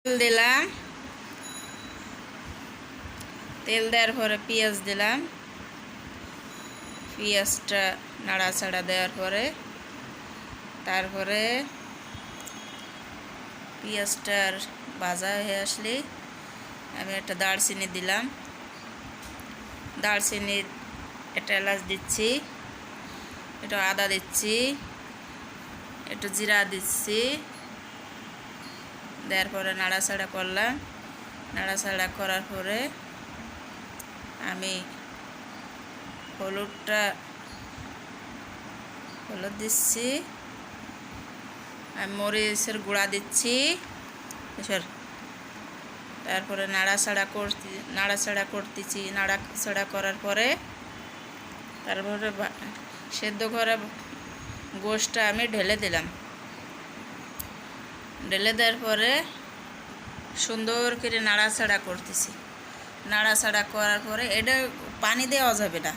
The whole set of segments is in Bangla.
তেল দিলাম। তেল দেওয়ার পরে পেঁয়াজ দিলাম। পেঁয়াজটা নাড়াচাড়া দেওয়ার পরে তারপরে পেঁয়াজটার ভাজা হয়ে আসলে আমি একটা দারচিনি দিলাম। দারচিনির একটা এলাচ দিচ্ছি, একটু আদা দিচ্ছি, একটু জিরা দিচ্ছি। দেওয়ার পরে নাড়াচাড়া করলাম। নাড়াচাড়া করার পরে আমি হলুদ দিচ্ছি, আমি মরিচের গুঁড়া দিচ্ছি। তারপরে নাড়াচাড়া করতেছি। নাড়াচাড়া করার পরে তারপরে সেদ্ধ করা গোশটা আমি ঢেলে দিলাম। ঢেলে দেওয়ার পরে সুন্দর করে নাড়াচাড়া করতেছি। নাড়াচাড়া করার পরে এটা পানি দেওয়া যাবে না,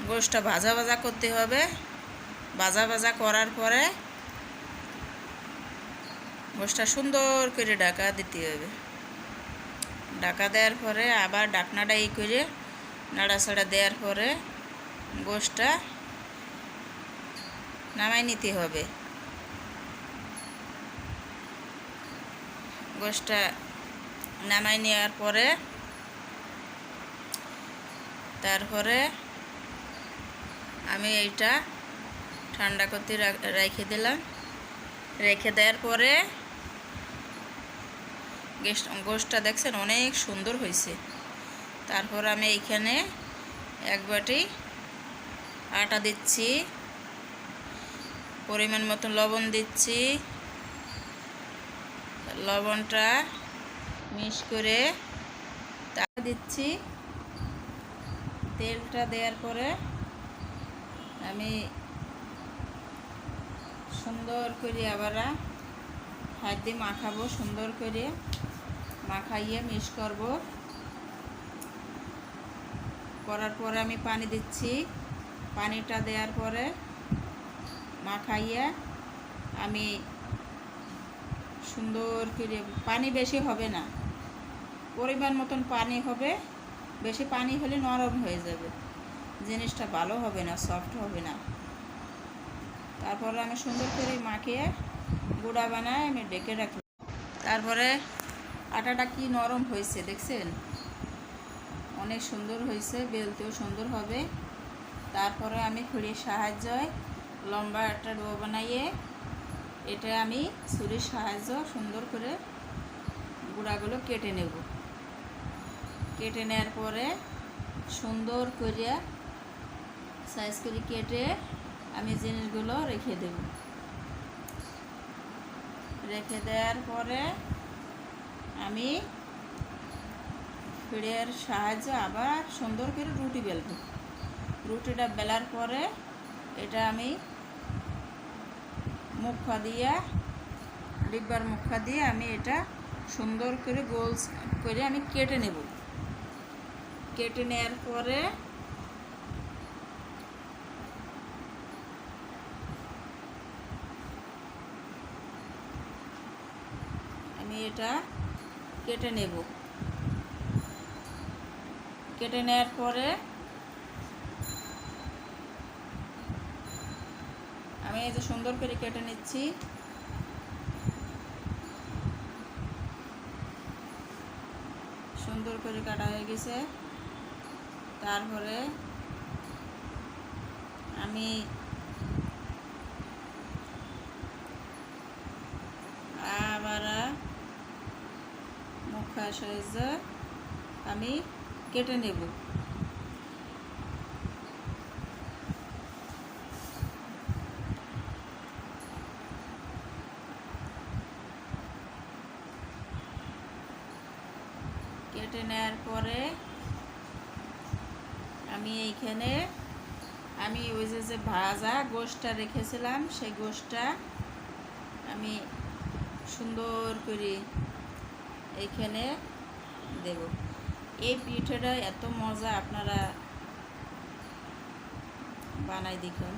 গোশটা ভাজা ভাজা করতে হবে। ভাজা ভাজা করার পরে গোশটা সুন্দর করে ঢাকা দিতে হবে। ঢাকা দেওয়ার পরে আবার ঢাকনাটা করে নাড়াচাড়া দেওয়ার পরে গোশটা নামাই নিতে হবে। গোশটা নামাই নেওয়ার পরে তারপরে আমি এইটা ঠান্ডা করতে রেখে দিলাম। রেখে দেওয়ার পরে গোশটা দেখছেন অনেক সুন্দর হয়েছে। তারপর আমি এইখানে এক বাটি আটা দিচ্ছি, পরিমাণ মতো লবণ দিচ্ছি। লবণটা মিক্স করে তারপর দিচ্ছি। তেলটা দেওয়ার পরে আমি সুন্দর করে আবার হাত দিয়ে মাখাবো। সুন্দর করে মাখাইয়ে মিক্স করব। করার পরে আমি পানি দিচ্ছি। পানিটা দেওয়ার পরে মাখাইয়ে আমি সুন্দর করে, পানি বেশি হবে না, পরিমাণ মতন পানি হবে। বেশি পানি হলে নরম হয়ে যাবে, জিনিসটা ভালো হবে না, সফট হবে না। তারপরে আমি সুন্দর করে মাখিয়ে গুঁড়া বানায় আমি ডেকে রাখলাম। তারপরে আটাটা কি নরম হয়েছে দেখছেন, অনেক সুন্দর হয়েছে, বেলতেও সুন্দর হবে। তারপরে আমি ছুরির সাহায্যে লম্বা একটা ডো বানাইয়ে এটা আমি ছুরির সাহায্য সুন্দর করে গুঁড়াগুলো কেটে নেব। কেটে নেওয়ার পরে সুন্দর করে সাইজ করে কেটে আমি জিনিসগুলো রেখে দেব। রেখে দেওয়ার পরে আমি ছুরির সাহায্যে আবার সুন্দর করে রুটি বেলব। রুটিটা বেলার পরে এটা আমি মুখা দিয়ে, ডিব্বার মুখা দিয়ে আমি এটা সুন্দর করে গোল করে আমি কেটে নেব। কেটে নেওয়ার পরে আমি এটা কেটে নেব। কেটে নেওয়ার পরে আমি এই যে সুন্দর করে কেটে নিচ্ছি। সুন্দর করে কাটা হয়ে গেছে। তারপরে আমি আবার মুখা সাহায্যে আমি কেটে নেব। কেটে নেওয়ার পরে আমি এইখানে আমি ওই যে ভাজা গোশটা রেখেছিলাম সেই গোশটা আমি সুন্দর করে এইখানে দেব। এই পিঠেটা এত মজা, আপনারা বানাই দেখুন।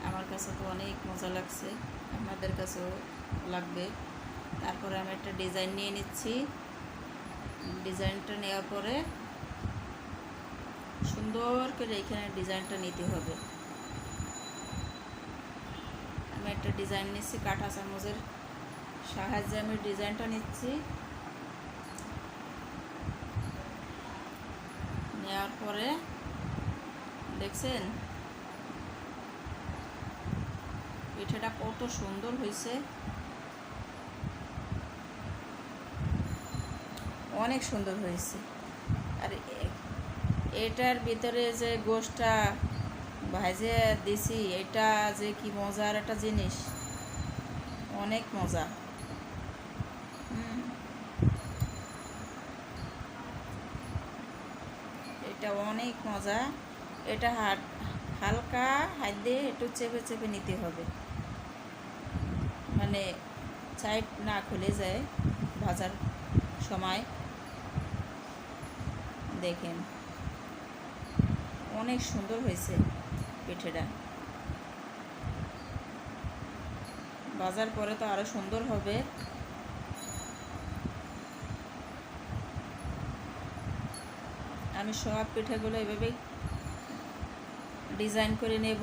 আমার কাছে তো অনেক মজা লাগছে, আপনাদের কাছেও লাগবে। তারপরে আমি একটা ডিজাইন নিয়ে নিচ্ছি। ডিজাইনটা নেওয়ার পরে সুন্দর করে এখানে ডিজাইনটা নিতে হবে। আমি একটা ডিজাইন নিচ্ছি, কাঁটা চামচের সাহায্যে আমি ডিজাইনটা নিচ্ছি। নেওয়ার পরে দেখছেন পিঠাটা কত সুন্দর হয়েছে, অনেক সুন্দর হয়েছে। আর এটার ভিতরে যে গোশটা ভাজে দিছি, এটা যে কি মজার একটা জিনিস, অনেক মজা। এটা অনেক মজা। এটা হালকা হাত দিয়ে একটু চেপে চেপে নিতে হবে, মানে সাইড না খুলে যায় ভাজার সময়। দেখেন অনেক সুন্দর হয়েছে পিঠেটা। ভাজার পরে তো আরো সুন্দর হবে। আমি সব পিঠাগুলো এভাবেই ডিজাইন করে নেব,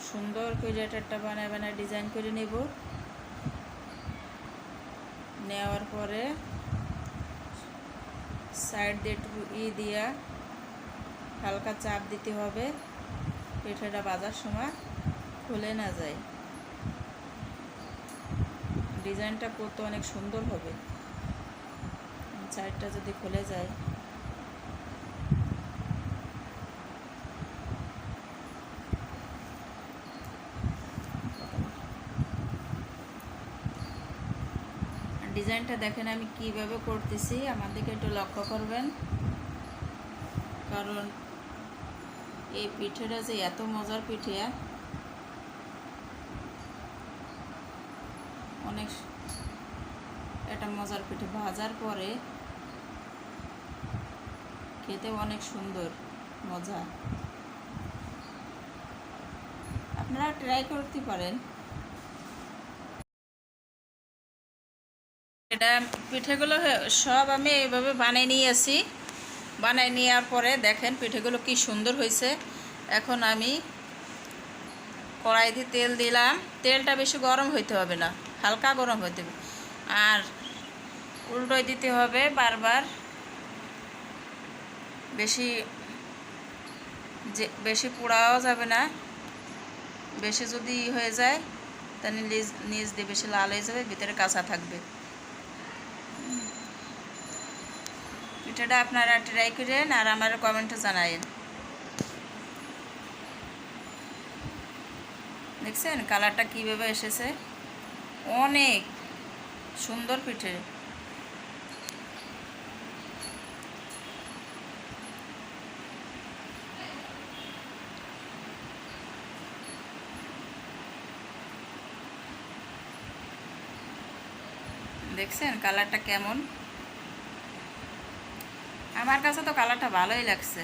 সুন্দর করে একটা বানায় বানায় ডিজাইন করে নেব। নেওয়ার পরে সাইড দিয়ে একটু দিয়া হালকা চাপ দিতে হবে, পিঠাটা ভাজার সময় খুলে না যায়। ডিজাইনটা করতে অনেক সুন্দর হবে। সাইডটা যদি খুলে যায়, ডিজাইনটা দেখেন আমি কিভাবে করতেছি, আমার দিকে একটু লক্ষ্য করবেন। কারণ এই পিঠেটা যে এত মজার পিঠে, অনেক এটা মজার পিঠে। ভাজার পরে খেতে অনেক সুন্দর মজা। আপনারা ট্রাই করতে পারেন। এটা পিঠেগুলো সব আমি এইভাবে বানিয়ে নিয়েছি। বানিয়ে নেওয়ার পরে দেখেন পিঠেগুলো কি সুন্দর হয়েছে। এখন আমি কড়াইতে তেল দিলাম। তেলটা বেশি গরম হইতে হবে না, হালকা গরম হইতে হবে। আর উল্টোই দিতে হবে বারবার। বেশি পোড়াও যাবে না। বেশি যদি হয়ে যায় তাহলে নিচ দিয়ে বেশি লাল হয়ে যাবে, ভিতরে কাঁচা থাকবে। পিঠাটা আপনারা ট্রাই করেন আর আমার কমেন্টে জানায়েন। দেখছেন কালারটা কীভাবে এসেছে, অনেক সুন্দর পিঠে। দেখছেন কালারটা কেমন? আমার কাছে তো কালারটা ভালোই লাগছে।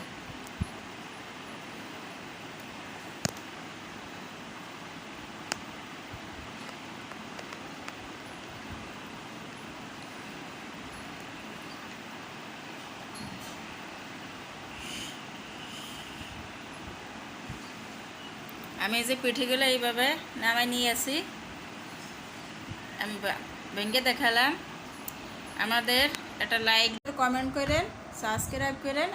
আমি এই যে পিঠেগুলো এইভাবে নামাই নিয়েছি, আমি ভেঙে দেখালাম। আমাদের একটা লাইক কমেন্ট করেন, সাবস্ক্রাইব করেন।